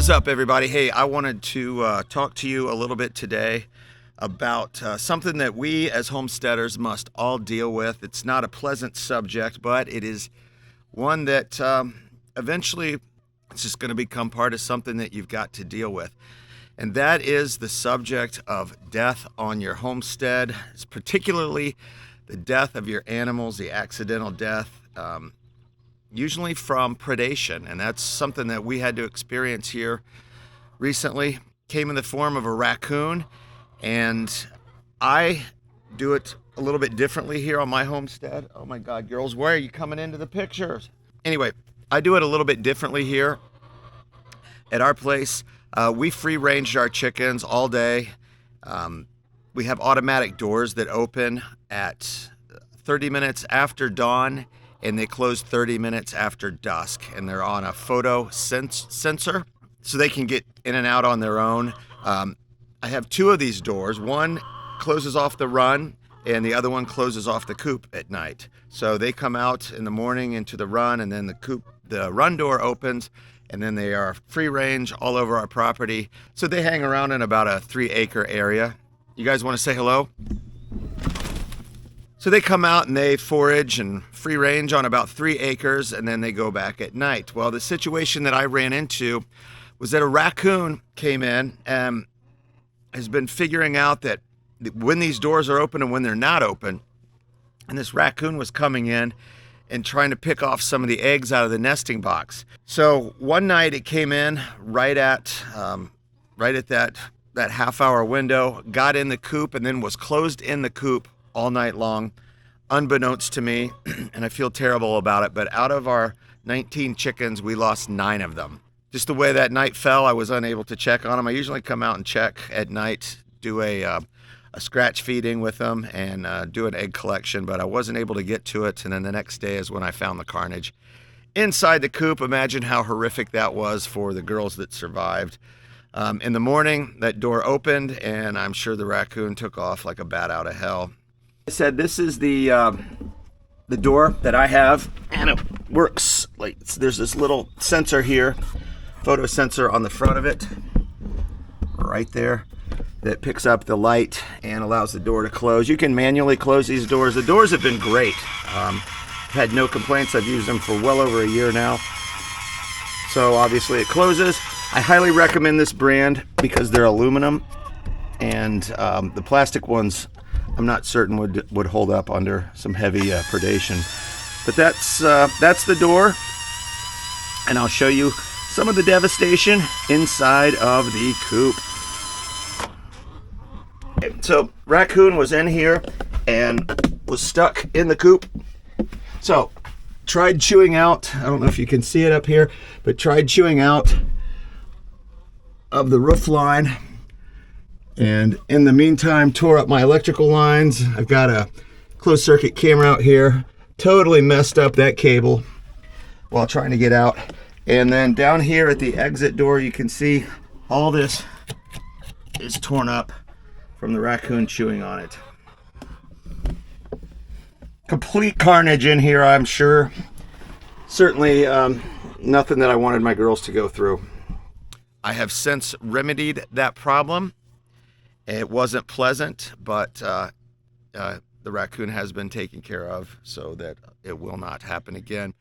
What is up, everybody? Hey, I wanted to talk to you a little bit today about something that we as homesteaders must all deal with. It's not a pleasant subject, but it is one that eventually it's just going to become part of something that you've got to deal with. And that is the subject of death on your homestead. It's particularly the death of your animals, the accidental death, usually from predation. And that's something that we had to experience here recently. Came in the form of a raccoon, and I do it a little bit differently here on my homestead. Oh my God, girls, why are you coming into the pictures? Anyway, I do it a little bit differently here at our place. We free range our chickens all day. We have automatic doors that open at 30 minutes after dawn, and they close 30 minutes after dusk, and they're on a photo sensor, so they can get in and out on their own. I have two of these doors. One closes off the run, and the other one closes off the coop at night. So they come out in the morning into the run, and then the run door opens, and then they are free range all over our property. So they hang around in about a 3-acre area. You guys want to say hello? So they come out and they forage and free range on about 3 acres, and then they go back at night. Well, the situation that I ran into was that a raccoon came in and has been figuring out that when these doors are open and when they're not open. And this raccoon was coming in and trying to pick off some of the eggs out of the nesting box. So one night it came in right at that half-hour window, got in the coop, and then was closed in the coop all night long, unbeknownst to me, and I feel terrible about it. But out of our 19 chickens, we lost 9 of them. Just the way that night fell, I was unable to check on them. I usually come out and check at night, do a scratch feeding with them, and do an egg collection, but I wasn't able to get to it. And then the next day is when I found the carnage inside the coop. Imagine how horrific that was for the girls that survived. In the morning, that door opened, and I'm sure the raccoon took off like a bat out of hell. I said this is the door that I have, and it works like there's this little sensor here, photo sensor on the front of it, right there, that picks up the light and allows the door to close. You can manually close these doors. The doors have been great. Had no complaints. I've used them for well over a year now. So obviously it closes. I highly recommend this brand because they're aluminum, and the plastic ones I'm not certain would hold up under some heavy predation. But that's the door, and I'll show you some of the devastation inside of the coop. Okay, so raccoon was in here and was stuck in the coop. So tried chewing out, I don't know if you can see it up here, but tried chewing out of the roof line, and in the meantime tore up my electrical lines. I've got a closed circuit camera out here, totally messed up that cable while trying to get out. And then down here at the exit door, you can see all this is torn up from the raccoon chewing on it. Complete carnage in here, I'm sure. Certainly nothing that I wanted my girls to go through. I have since remedied that problem. It wasn't pleasant, but the raccoon has been taken care of so that it will not happen again.